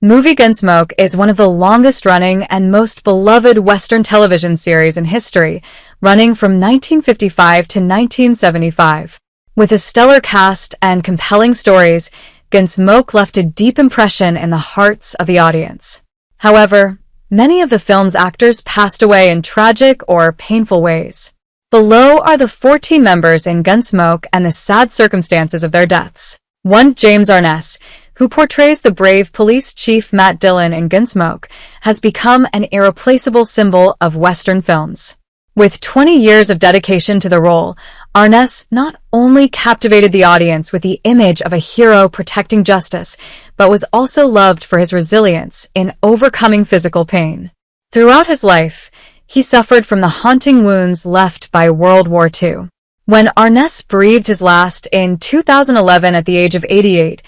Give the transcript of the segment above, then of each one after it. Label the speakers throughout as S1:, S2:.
S1: Movie Gunsmoke is one of the longest-running and most beloved Western television series in history, running from 1955 to 1975. With a stellar cast and compelling stories, Gunsmoke left a deep impression in the hearts of the audience. However, many of the film's actors passed away in tragic or painful ways. Below are the 14 members in Gunsmoke and the sad circumstances of their deaths. 1. James Arness, who portrays the brave police chief Matt Dillon in Gunsmoke, has become an irreplaceable symbol of Western films. With 20 years of dedication to the role, Arness not only captivated the audience with the image of a hero protecting justice, but was also loved for his resilience in overcoming physical pain. Throughout his life, he suffered from the haunting wounds left by World War II. When Arness breathed his last in 2011 at the age of 88,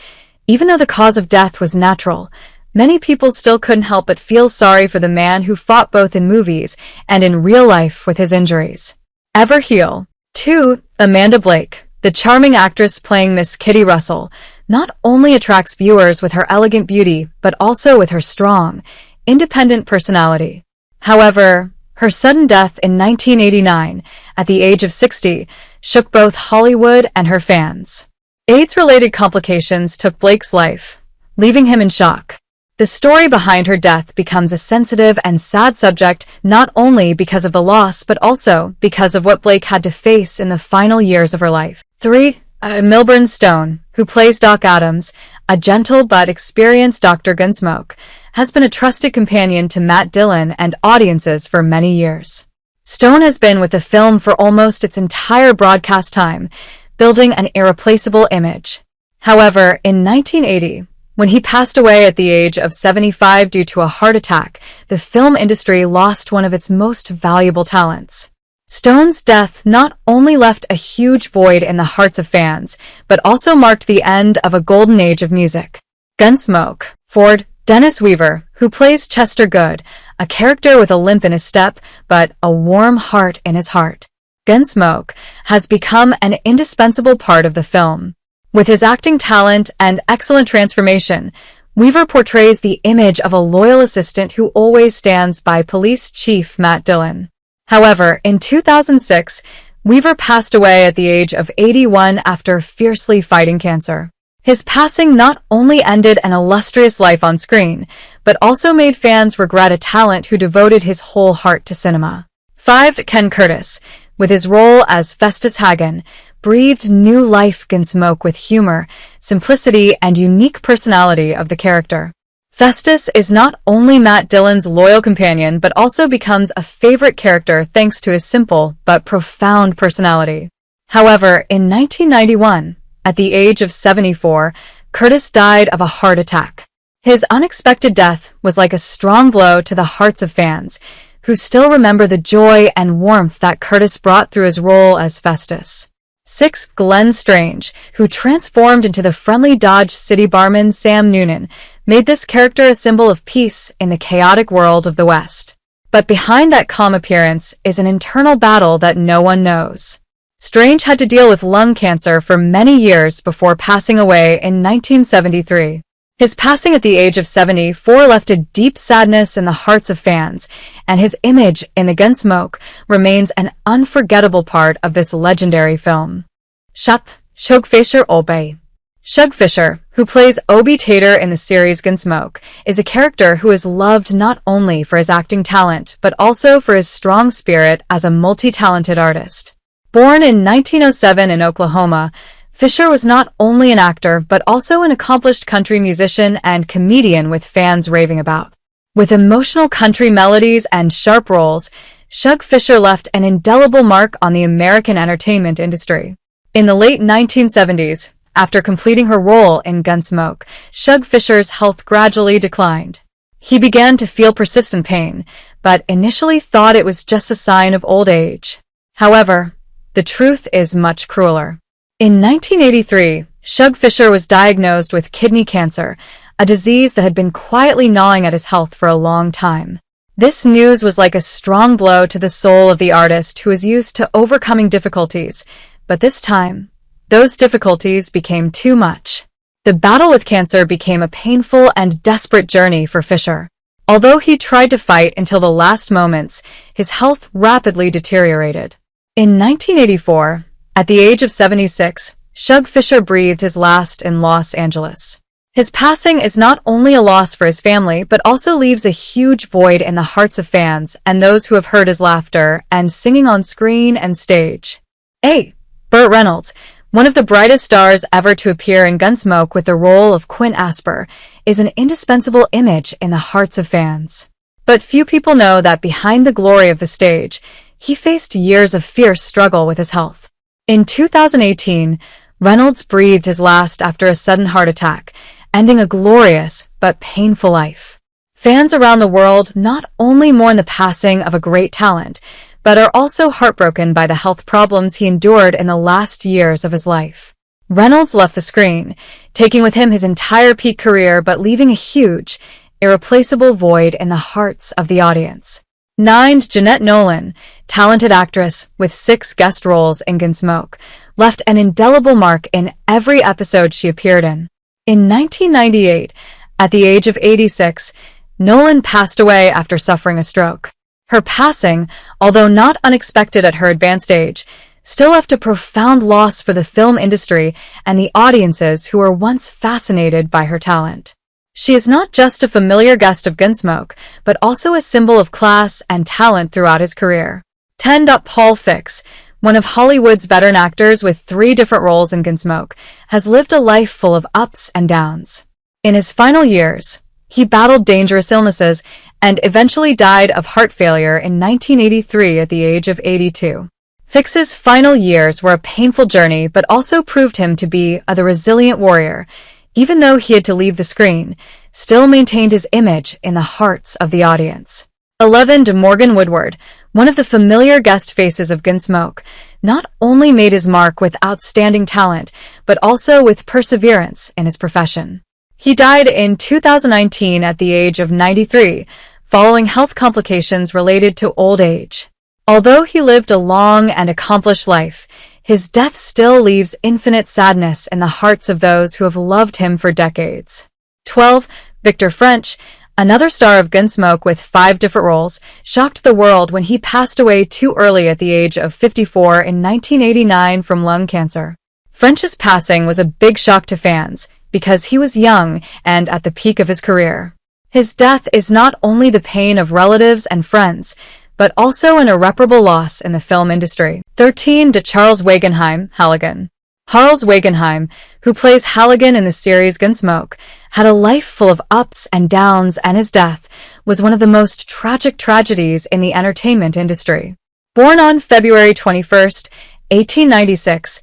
S1: even though the cause of death was natural, many people still couldn't help but feel sorry for the man who fought both in movies and in real life with his injuries. Ever heal. 2. Amanda Blake, the charming actress playing Miss Kitty Russell, not only attracts viewers with her elegant beauty, but also with her strong, independent personality. However, her sudden death in 1989, at the age of 60, shook both Hollywood and her fans. AIDS-related complications took Blake's life, leaving him in shock. The story behind her death becomes a sensitive and sad subject not only because of the loss but also because of what Blake had to face in the final years of her life. 3. Milburn Stone, who plays Doc Adams, a gentle but experienced Dr. Gunsmoke, has been a trusted companion to Matt Dillon and audiences for many years. Stone has been with the film for almost its entire broadcast time, building an irreplaceable image. However, in 1980, when he passed away at the age of 75 due to a heart attack, the film industry lost one of its most valuable talents. Stone's death not only left a huge void in the hearts of fans, but also marked the end of a golden age of music. Gunsmoke. 4. Dennis Weaver, who plays Chester Good, a character with a limp in his step, but a warm heart in his heart. Gunsmoke has become an indispensable part of the film. With his acting talent and excellent transformation, Weaver portrays the image of a loyal assistant who always stands by Police Chief Matt Dillon. However, in 2006, Weaver passed away at the age of 81 after fiercely fighting cancer. His passing not only ended an illustrious life on screen, but also made fans regret a talent who devoted his whole heart to cinema. 5. Ken Curtis, with his role as Festus Hagen, breathed new life Gunsmoke with humor, simplicity, and unique personality of the character. Festus is not only Matt Dillon's loyal companion, but also becomes a favorite character thanks to his simple but profound personality. However, in 1991, at the age of 74, Curtis died of a heart attack. His unexpected death was like a strong blow to the hearts of fans, who still remember the joy and warmth that Curtis brought through his role as Festus. 6. Glenn Strange, who transformed into the friendly Dodge City barman Sam Noonan, made this character a symbol of peace in the chaotic world of the West. But behind that calm appearance is an internal battle that no one knows. Strange had to deal with lung cancer for many years before passing away in 1973. His passing at the age of 74 left a deep sadness in the hearts of fans, and his image in the Gunsmoke remains an unforgettable part of this legendary film. Shug Fisher Obey. Shug Fisher, who plays Obie Tater in the series Gunsmoke, is a character who is loved not only for his acting talent, but also for his strong spirit as a multi-talented artist. Born in 1907 in Oklahoma, Fisher was not only an actor, but also an accomplished country musician and comedian with fans raving about. With emotional country melodies and sharp roles, Shug Fisher left an indelible mark on the American entertainment industry. In the late 1970s, after completing her role in Gunsmoke, Shug Fisher's health gradually declined. He began to feel persistent pain, but initially thought it was just a sign of old age. However, the truth is much crueler. In 1983, Shug Fisher was diagnosed with kidney cancer, a disease that had been quietly gnawing at his health for a long time. This news was like a strong blow to the soul of the artist who was used to overcoming difficulties, but this time, those difficulties became too much. The battle with cancer became a painful and desperate journey for Fisher. Although he tried to fight until the last moments, his health rapidly deteriorated. In 1984, at the age of 76, Shug Fisher breathed his last in Los Angeles. His passing is not only a loss for his family, but also leaves a huge void in the hearts of fans and those who have heard his laughter and singing on screen and stage. A. Bert Reynolds, one of the brightest stars ever to appear in Gunsmoke with the role of Quint Asper, is an indispensable image in the hearts of fans. But few people know that behind the glory of the stage, he faced years of fierce struggle with his health. In 2018, Reynolds breathed his last after a sudden heart attack, ending a glorious but painful life. Fans around the world not only mourn the passing of a great talent, but are also heartbroken by the health problems he endured in the last years of his life. Reynolds left the screen, taking with him his entire peak career but leaving a huge, irreplaceable void in the hearts of the audience. 9. Janette Nolan, talented actress with 6 guest roles in Gunsmoke, left an indelible mark in every episode she appeared in. In 1998, at the age of 86, Nolan passed away after suffering a stroke. Her passing, although not unexpected at her advanced age, still left a profound loss for the film industry and the audiences who were once fascinated by her talent. She is not just a familiar guest of Gunsmoke, but also a symbol of class and talent throughout his career. 10. Paul Fix, one of Hollywood's veteran actors with 3 different roles in Gunsmoke, has lived a life full of ups and downs. In his final years, he battled dangerous illnesses and eventually died of heart failure in 1983 at the age of 82. Fix's final years were a painful journey but also proved him to be the resilient warrior. Even though he had to leave the screen, still maintained his image in the hearts of the audience. 11. Morgan Woodward, one of the familiar guest faces of Gunsmoke, not only made his mark with outstanding talent, but also with perseverance in his profession. He died in 2019 at the age of 93, following health complications related to old age. Although he lived a long and accomplished life, his death still leaves infinite sadness in the hearts of those who have loved him for decades. 12. Victor French, another star of Gunsmoke with 5 different roles, shocked the world when he passed away too early at the age of 54 in 1989 from lung cancer. French's passing was a big shock to fans because he was young and at the peak of his career. His death is not only the pain of relatives and friends, but also an irreparable loss in the film industry. 13. Charles Wagenheim, Halligan. Charles Wagenheim, who plays Halligan in the series Gunsmoke, had a life full of ups and downs, and his death was one of the most tragic tragedies in the entertainment industry. Born on February 21, 1896,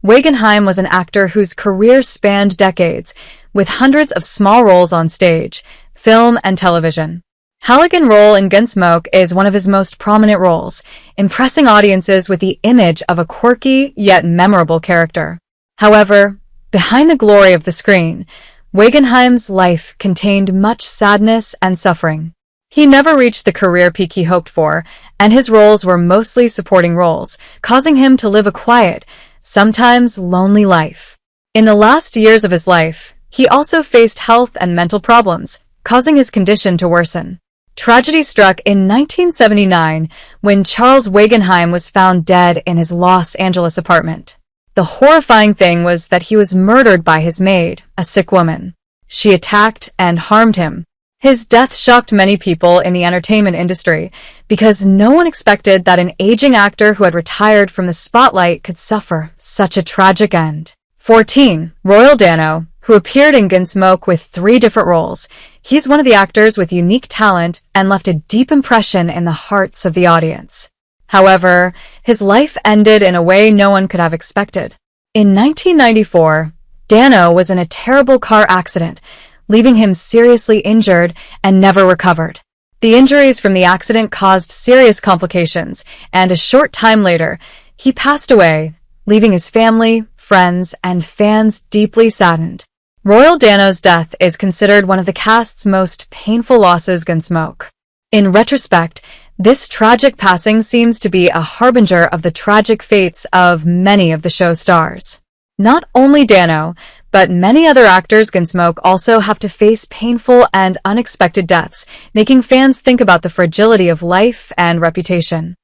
S1: Wagenheim was an actor whose career spanned decades, with hundreds of small roles on stage, film, and television. Halligan's role in Gunsmoke is one of his most prominent roles, impressing audiences with the image of a quirky yet memorable character. However, behind the glory of the screen, Wagenheim's life contained much sadness and suffering. He never reached the career peak he hoped for, and his roles were mostly supporting roles, causing him to live a quiet, sometimes lonely life. In the last years of his life, he also faced health and mental problems, causing his condition to worsen. Tragedy struck in 1979 when Charles Wagenheim was found dead in his Los Angeles apartment. The horrifying thing was that he was murdered by his maid, a sick woman. She attacked and harmed him. His death shocked many people in the entertainment industry because no one expected that an aging actor who had retired from the spotlight could suffer such a tragic end. 14. Royal Dano, who appeared in Gunsmoke with 3 different roles. He's one of the actors with unique talent and left a deep impression in the hearts of the audience. However, his life ended in a way no one could have expected. In 1994, Dano was in a terrible car accident, leaving him seriously injured and never recovered. The injuries from the accident caused serious complications, and a short time later, he passed away, leaving his family, friends, and fans deeply saddened. Royal Dano's death is considered one of the cast's most painful losses in Gunsmoke. In retrospect, this tragic passing seems to be a harbinger of the tragic fates of many of the show's stars. Not only Dano, But many other actors Gunsmoke also have to face painful and unexpected deaths, making fans think about the fragility of life and reputation.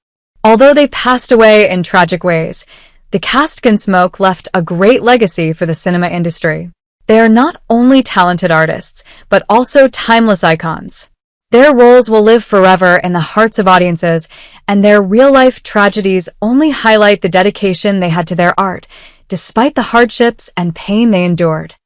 S1: Although they passed away in tragic ways, the cast Gunsmoke left a great legacy for the cinema industry. They are not only talented artists, but also timeless icons. Their roles will live forever in the hearts of audiences, and their real-life tragedies only highlight the dedication they had to their art, despite the hardships and pain they endured.